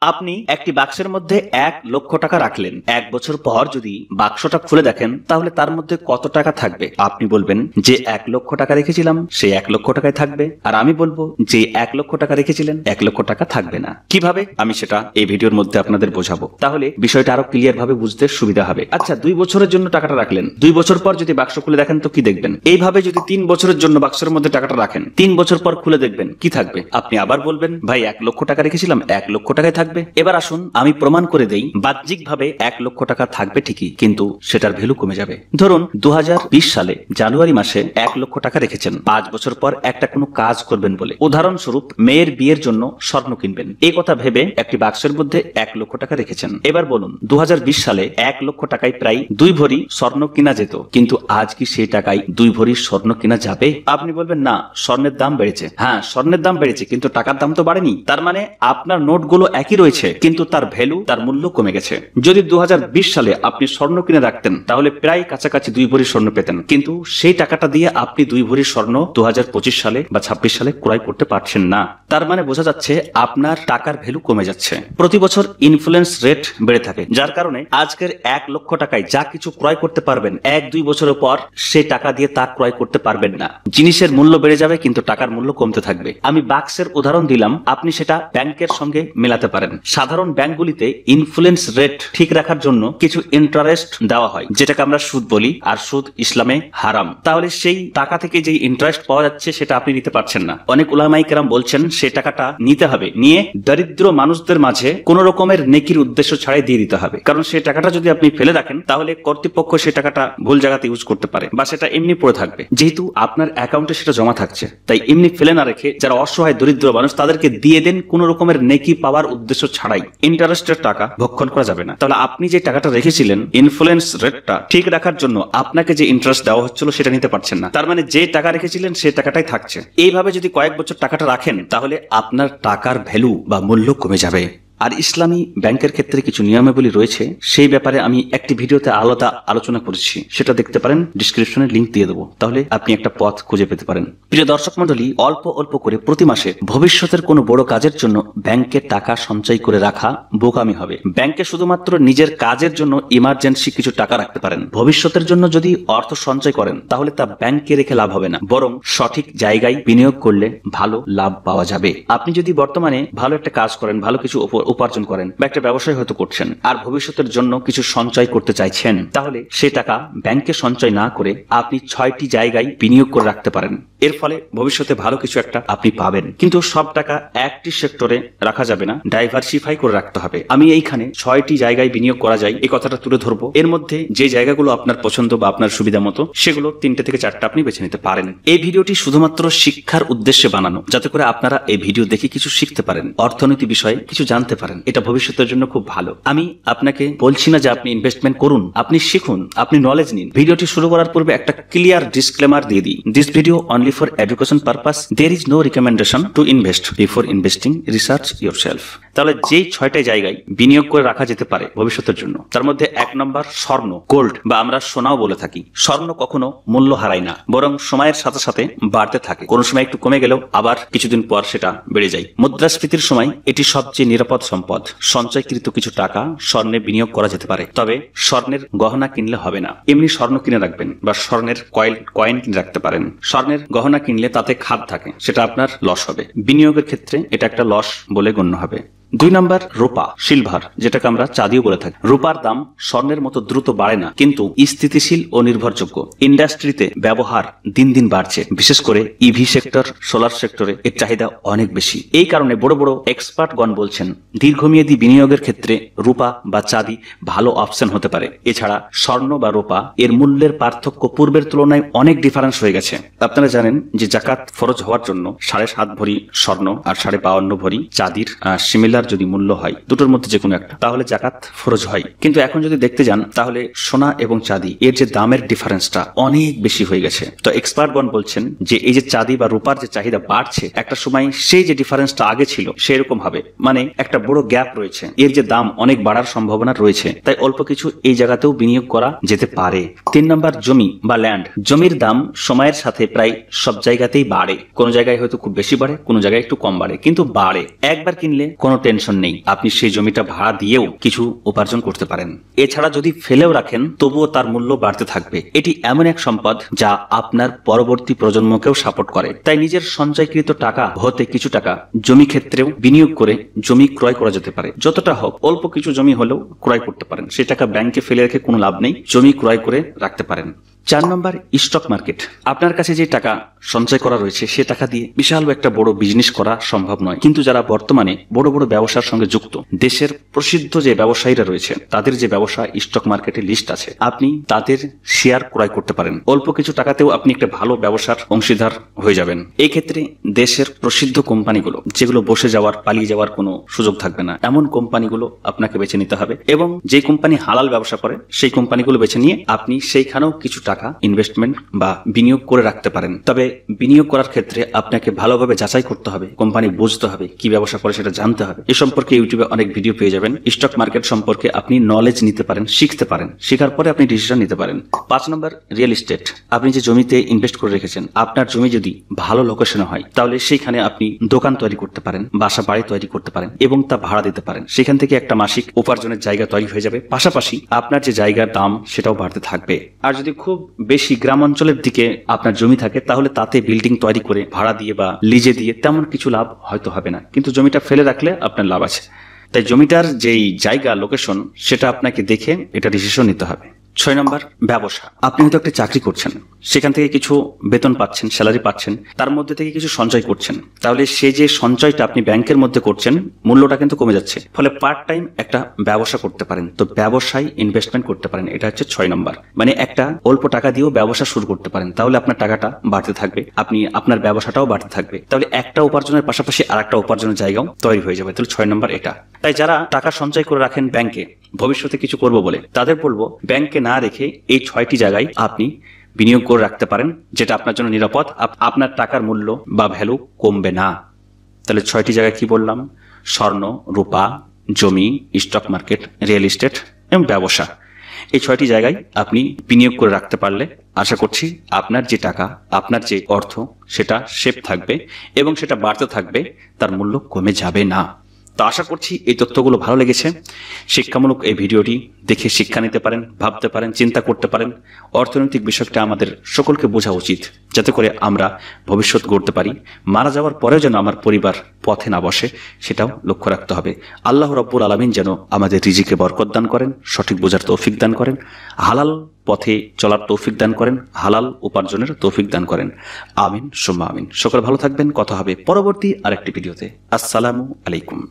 আপনি একটি বাক্সের মধ্যে 1 লক্ষ টাকা রাখলেন। 1 বছর পর যদি বাক্সটা খুলে দেখেন তাহলে তার মধ্যে কত টাকা থাকবে? আপনি বলবেন যে 1 লক্ষ টাকা রেখেছিলাম সেই 1 লক্ষ টাকায় থাকবে, আর আমি বলবো যে 1 লক্ষ টাকা রেখেছিলেন 1 লক্ষ টাকা থাকবে না। কিভাবে? আমি সেটা এই ভিডিওর মধ্যে আপনাদের বোঝাবো, তাহলে বিষয়টা আরো ক্লিয়ার ভাবে বুঝতে সুবিধা হবে। আচ্ছা, 2 বছরের জন্য টাকাটা রাখলেন, 2 বছর পর যদি বাক্স খুলে দেখেন তো কি দেখবেন? এইভাবে যদি 3 বছরের জন্য বাক্সের মধ্যে টাকাটা রাখেন, 3 বছর পর খুলে দেখবেন কি থাকবে? আপনি আবার বলবেন ভাই 1 লক্ষ টাকা রেখেছিলাম 1 লক্ষ টাকায় থাকবে। এবার আসুন আমি প্রমাণ করে দেই, বাহ্যিকভাবে 1 লক্ষ টাকা থাকবে ঠিকই, কিন্তু সেটার ভ্যালু কমে যাবে। ধরুন 2020 সালে জানুয়ারি মাসে 1 লক্ষ টাকা রেখেছেন, 5 বছর পর একটা কোনো কাজ করবেন বলে, উদাহরণস্বরূপ মেয়ের বিয়ের জন্য স্বর্ণ কিনবেন, এই কথা ভেবে একটি বাক্সের মধ্যে 1 লক্ষ টাকা রেখেছেন। এবার বলুন 2020 সালে 1 লক্ষ টাকায় প্রায় 2 ভরি স্বর্ণ কিনা যেত, কিন্তু আজ কি সেই টাকায় 2 ভরি স্বর্ণ কিনা যাবে? আপনি বলবেন না, স্বর্ণের দাম বেড়েছে। হ্যাঁ, স্বর্ণের দাম বেড়েছে, কিন্তু টাকার দাম তো বাড়েনি। তার মানে আপনার নোটগুলো একই রয়েছে, কিন্তু তার ভ্যালু, তার মূল্য কমে গেছে। যদি 2020 সালে আপনি স্বর্ণ কিনে রাখতেন তাহলে প্রায় কাছাকাছি 2 ভরি স্বর্ণ পেতেন, কিন্তু সেই টাকাটা দিয়ে আপনি 2 ভরি স্বর্ণ 2025 সালে বা 26 সালে ক্রয় করতে পারছেন না। তার মানে বোঝা যাচ্ছে আপনার টাকার ভ্যালু কমে যাচ্ছে। প্রতি বছর ইনফ্লুয়েন্স রেট বেড়ে থাকে, যার কারণে আজকের 1 লক্ষ টাকায় যা কিছু ক্রয় করতে পারবেন 1-2 বছরের পর সেই টাকা দিয়ে তা ক্রয় করতে পারবেন না। জিনিসের মূল্য বেড়ে যাবে কিন্তু টাকার মূল্য কমতে থাকবে। আমি বাক্সের উদাহরণ দিলাম, আপনি সেটা ব্যাংকের সঙ্গে মেলাতে পারেন। সাধারণ ব্যাংকগুলিতে ইনফ্লুয়েন্স রেট ঠিক রাখার জন্য কিছু ইন্টারেস্ট দেওয়া হয়, যেটাকে আমরা সুদ বলি, আর সুদ ইসলামে হারাম। তাহলে সেই টাকা থেকে যে ইন্টারেস্ট পাওয়া যাচ্ছে সেটা আপনি নিতে পারছেন না। অনেক উলামায়ে কেরাম বলছেন সেই টাকাটা নিতে হবে, নিয়ে দরিদ্র মানুষদের মাঝে কোন রকমের নেকির উদ্দেশ্য ছাড়াই দিয়ে দিতে হবে। কারণ সেই টাকাটা যদি আপনি ফেলে রাখেন তাহলে কর্তৃপক্ষ সেই টাকাটা ভুল জায়গাতে ইউজ করতে পারে, বা সেটা এমনি পড়ে থাকবে। যেহেতু আপনার অ্যাকাউন্টে সেটা জমা থাকছে, তাই এমনি ফেলে না রেখে যারা অসহায় দরিদ্র মানুষ তাদেরকে দিয়ে দেন কোন রকমের নেকি পাওয়ার উদ্দেশ্য ছাড়াই। ইন্টারেস্টের টাকা ভক্ষণ করা যাবে না। তাহলে আপনি যে টাকাটা রেখেছিলেন ইনফ্লুয়েন্স রেটটা ঠিক রাখার জন্য আপনাকে যে ইন্টারেস্ট দেওয়া হচ্ছিল সেটা নিতে পারছেন না। তার মানে যে টাকা রেখেছিলেন সেই টাকাটাই থাকছে। এইভাবে যদি কয়েক বছর টাকাটা রাখেন তাহলে আপনার টাকার ভ্যালু বা মূল্য কমে যাবে। আর ইসলামী ব্যাংকের ক্ষেত্রে কিছু নিয়মাবলী রয়েছে, সেই ব্যাপারে আমি একটি ভিডিওতে আলাদা আলোচনা করেছি, সেটা দেখতে পারেন, ডিসক্রিপশনে লিংক দিয়ে দেবো, তাহলে আপনি একটা পথ খুঁজে পেতে পারেন। প্রিয় দর্শক মণ্ডলী, অল্প অল্প করে প্রতি মাসে ভবিষ্যতের কোনো বড় কাজের জন্য ব্যাংকে টাকা সঞ্চয় করে রাখা বোকামি হবে। ব্যাংকে শুধুমাত্র নিজের কাজের জন্য ইমার্জেন্সি কিছু টাকা রাখতে পারেন। ভবিষ্যতের জন্য যদি অর্থ সঞ্চয় করেন তাহলে তা ব্যাংকে রেখে লাভ হবে না, বরং সঠিক জায়গায় বিনিয়োগ করলে ভালো লাভ পাওয়া যাবে। আপনি যদি বর্তমানে ভালো একটা কাজ করেন, ভালো কিছু উপার্জন করেন, বা একটা ব্যবসায় হয়তো করছেন, আর ভবিষ্যতের জন্য কিছু সঞ্চয় করতে চাইছেন, তাহলে সে টাকা ব্যাংকে সঞ্চয় না করে আপনি 6টি জায়গায় বিনিয়োগ করে রাখতে পারেন। এর ফলে ভবিষ্যতে ভালো কিছু একটা আপনি পাবেন। কিন্তু সব টাকা একটি সেক্টরে রাখা যাবে না, ডাইভার্সিফাই করে রাখতে হবে। আমি এইখানে 6টি জায়গায় বিনিয়োগ করা যায় এই কথাটা তুলে ধরবো। এর মধ্যে যে জায়গাগুলো আপনার পছন্দ বা আপনার সুবিধা মতো সেগুলো 3টে থেকে 4টা আপনি বেছে নিতে পারেন। এই ভিডিওটি শুধুমাত্র শিক্ষার উদ্দেশ্যে বানানো, যাতে করে আপনারা এই ভিডিও দেখে কিছু শিখতে পারেন, অর্থনীতি বিষয়ে কিছু জানতে পারেন। এটা ভবিষ্যতের জন্য খুব ভালো। আমি আপনাকে বলছি না যে আপনি ইনভেস্টমেন্ট করুন, আপনি শিখুন, আপনি নলেজ নিন। ভিডিওটি শুরু করার পূর্বে একটা ক্লিয়ার ডিসক্লেমার দিয়ে দিই, this video only for education purpose, there is no recommendation to invest. Before investing research yourself. তাহলে যেই 6টা জায়গায় বিনিয়োগ করে রাখা যেতে পারে ভবিষ্যতের জন্য, তার মধ্যে 1 নম্বর স্বর্ণ, গোল্ড, বা আমরা সোনাও বলে থাকি। স্বর্ণ কখনো মূল্য হারায় না, বরং সময়ের সাথে সাথে বাড়তে থাকে। কোন সময় একটু কমে গেলেও আবার কিছুদিন পর সেটা বেড়ে যায়। মুদ্রাস্ফীতির সময় এটি সবচেয়ে নিরাপদ সম্পদ। সঞ্চয়কৃত কিছু টাকা স্বর্ণে বিনিয়োগ করা যেতে পারে, তবে স্বর্ণের গহনা কিনলে হবে না। এমনি স্বর্ণ কিনে রাখবেন বা স্বর্ণের কয়েন কিনে রাখতে পারেন। স্বর্ণের গহনা কিনলে তাতে খাদ থাকে, সেটা আপনার লস হবে। বিনিয়োগের ক্ষেত্রে এটা একটা লস বলে গণ্য হবে। 2 নম্বর রূপা, সিলভার, যেটাকে আমরা চাঁদিও বলে থাকি। রূপার দাম স্বর্ণের মতো দ্রুত বাড়ে না, কিন্তু স্থিতিশীল ও নির্ভরযোগ্য। ইন্ডাস্ট্রিতে ব্যবহার দিন দিন বাড়ছে, বিশেষ করে ইভি সেক্টর, সোলার সেক্টরে এর চাহিদা অনেক বেশি। এই কারণে বড় বড় এক্সপার্টগণ বলছেন দীর্ঘমেয়াদী বিনিয়োগের ক্ষেত্রে রূপা বা চাঁদি ভালো অপশন হতে পারে। এছাড়া স্বর্ণ বা রূপা এর মূল্যের পার্থক্য পূর্বের তুলনায় অনেক ডিফারেন্স হয়ে গেছে। আপনারা জানেন যে জাকাত ফরজ হওয়ার জন্য 7.5 ভরি স্বর্ণ আর 52.5 ভরি চাঁদির সিমিলার যদি মূল্য হয়, দুটোর মধ্যে যে কোনো একটা, তাহলে জাকাত ফরজ হয়। কিন্তু এখন যদি দেখতে যান তাহলে সোনা এবং চাঁদি এর যে দামের ডিফারেন্সটা অনেক বেশি হয়ে গেছে। তো এক্সপার্টগণ বলছেন যে এই যে চাঁদি বা রূপার যে চাহিদা বাড়ছে, একটা সময় সেই যে ডিফারেন্সটা আগে ছিল সেরকম হবে, মানে একটা বড় গ্যাপ রয়েছে, এর যে দাম অনেক বাড়ার সম্ভাবনা রয়েছে। তাই অল্প কিছু এই জায়গাতেও বিনিয়োগ করা যেতে পারে। 3 নম্বর জমি বা ল্যান্ড। জমির দাম সময়ের সাথে প্রায় সব জায়গাতেই বাড়ে। কোন জায়গায় হয়তো খুব বেশি বাড়ে, কোন জায়গায় একটু কম বাড়ে, কিন্তু বাড়ে। একবার কিনলে কোনো টেনশন নেই, আপনি সেই জমিটা ভাড়া দিয়েও কিছু উপার্জন করতে পারেন। এছাড়া যদি ফেলেও রাখেন তবুও তার মূল্য বাড়তে থাকবে। এটি এমন এক সম্পদ যা আপনার পরবর্তী প্রজন্মকেও সাপোর্ট করে। তাই নিজের সঞ্চয়কৃত টাকা হতে কিছু টাকা জমি ক্ষেত্রেও বিনিয়োগ করে জমি ক্রয় করা যেতে পারে। যতটা হোক, অল্প কিছু জমি হলেও ক্রয় করতে পারেন। সেই টাকা ব্যাংকে ফেলে রেখে কোনো লাভ নেই, জমি ক্রয় করে রাখতে পারেন। 4 নম্বর, স্টক মার্কেট। আপনার কাছে যে টাকা সঞ্চয় করা রয়েছে সে টাকা দিয়ে বিশাল একটা বড় বিজনেস করা সম্ভব নয়, কিন্তু যারা বর্তমানে বড় বড় ব্যবসার সঙ্গে যুক্ত, দেশের প্রসিদ্ধ যে ব্যবসায়ীরা রয়েছে তাদের যে ব্যবসা স্টক মার্কেটে লিস্ট আছে, আপনি তাদের শেয়ার ক্রয় করতে পারেন। অল্প কিছু টাকাতেও আপনি একটা ভালো ব্যবসার অংশীদার হয়ে যাবেন। এই ক্ষেত্রে দেশের প্রসিদ্ধ কোম্পানিগুলো, যেগুলো বসে যাওয়ার, পালিয়ে যাওয়ার কোনো সুযোগ থাকবে না, এমন কোম্পানিগুলো আপনাকে বেছে নিতে হবে। এবং যে কোম্পানি হালাল ব্যবসা করে সেই কোম্পানিগুলো বেছে নিয়ে আপনি সেইখানেও কিছু টাকা ইনভেস্টমেন্ট বা বিনিয়োগ করে রাখতে পারেন। তবে বিনিয়োগ করার ক্ষেত্রে আপনাকে ভালোভাবে যাচাই করতে হবে, কোম্পানি বুঝতে হবে, কি ব্যবসা করে সেটা জানতে হবে। এ সম্পর্কে ইউটিউবে অনেক ভিডিও পেয়ে যাবেন। স্টক মার্কেট সম্পর্কে আপনি নলেজ নিতে পারেন, শিখতে পারেন, শেখার পরে আপনি ডিসিশন নিতে পারেন। 5 নম্বর, রিয়েল এস্টেট। আপনি যে জমিতে ইনভেস্ট করে রেখেছেন, আপনার জমি যদি ভালো লোকেশনে হয় তাহলে সেইখানে আপনি দোকান তৈরি করতে পারেন, বাসা বাড়ি তৈরি করতে পারেন এবং তা ভাড়া দিতে পারেন। সেখান থেকে একটা মাসিক উপার্জনের জায়গা তৈরি হয়ে যাবে। পাশাপাশি আপনার যে জায়গার দাম সেটাও বাড়তে থাকবে। আর যদি খুব বেশি গ্রাম অঞ্চলের দিকে আপনার জমি থাকে তাহলে তাতে বিল্ডিং তৈরি করে ভাড়া দিয়ে বা লিজে দিয়ে তেমন কিছু লাভ হয়তো হবে না, কিন্তু জমিটা ফেলে রাখলে আপনার লাভ আছে। তাই জমিটার যেই জায়গা, লোকেশন, সেটা আপনাকে দেখে এটা ডিসিশন নিতে হবে। 6 নম্বর, ব্যবসা। আপনি হয়তো একটা চাকরি করছেন, সেখান থেকে কিছু বেতন পাচ্ছেন, স্যালারি পাচ্ছেন, তার মধ্যে থেকে কিছু সঞ্চয় করছেন। তাহলে সেই যে সঞ্চয়টা আপনি ব্যাংকের মধ্যে করছেন, মূল্যটা কিন্তু কমে যাচ্ছে। ফলে পার্ট টাইম একটা ব্যবসা করতে পারেন, তো ব্যবসায় ইনভেস্টমেন্ট করতে পারেন। এটা হচ্ছে 6 নম্বর। মানে একটা অল্প টাকা দিয়েও ব্যবসা শুরু করতে পারেন, তাহলে আপনার টাকাটা বাড়তে থাকবে, আপনি আপনার ব্যবসাটাও বাড়তে থাকবে। তাহলে একটা উপার্জনের পাশাপাশি আর একটা উপার্জনের জায়গাও তৈরি হয়ে যাবে। তাহলে 6 নম্বর এটা। তাই যারা টাকা সঞ্চয় করে রাখেন ব্যাংকে ভবিষ্যতে কিছু করব বলে, তাদের বলবো ব্যাংকে না রেখে এই 6টি জায়গায় আপনি বিনিয়োগ করে রাখতে পারেন, যেটা আপনার জন্য নিরাপদ। আপনার টাকার মূল্য বা ভ্যালু কমবে না। তাহলে 6টি জায়গায় কি বললাম? স্বর্ণ, রূপা, জমি, স্টক মার্কেট, রিয়েল এস্টেট এবং ব্যবসা। এই 6টি জায়গায় আপনি বিনিয়োগ করে রাখতে পারলে আশা করছি আপনার যে টাকা, আপনার যে অর্থ, সেটা সেফ থাকবে এবং সেটা বাড়তে থাকবে, তার মূল্য কমে যাবে না। তো আশা করছি এই তথ্যগুলো ভালো লেগেছে। শিক্ষামূলক এই ভিডিওটি দেখে শিক্ষা নিতে পারেন, ভাবতে পারেন, চিন্তা করতে পারেন। অর্থনৈতিক বিষয়টা আমাদের সকলকে বোঝা উচিত, যাতে করে আমরা ভবিষ্যৎ গড়তে পারি। মারা যাওয়ার পরেও যেন আমার পরিবার পথে না বসে, সেটাও লক্ষ্য রাখতে হবে। আল্লাহ রাব্বুল আলামিন যেন আমাদের রিজিকে বরকত দান করেন, সঠিক বোঝার তৌফিক দান করেন, হালাল পথে চলার তৌফিক দান করেন, হালাল উপার্জনের তৌফিক দান করেন। আমিন সুম্মা আমিন। সকলে ভালো থাকবেন। কথা হবে পরবর্তী আরেকটি ভিডিওতে। আসসালামু আলাইকুম।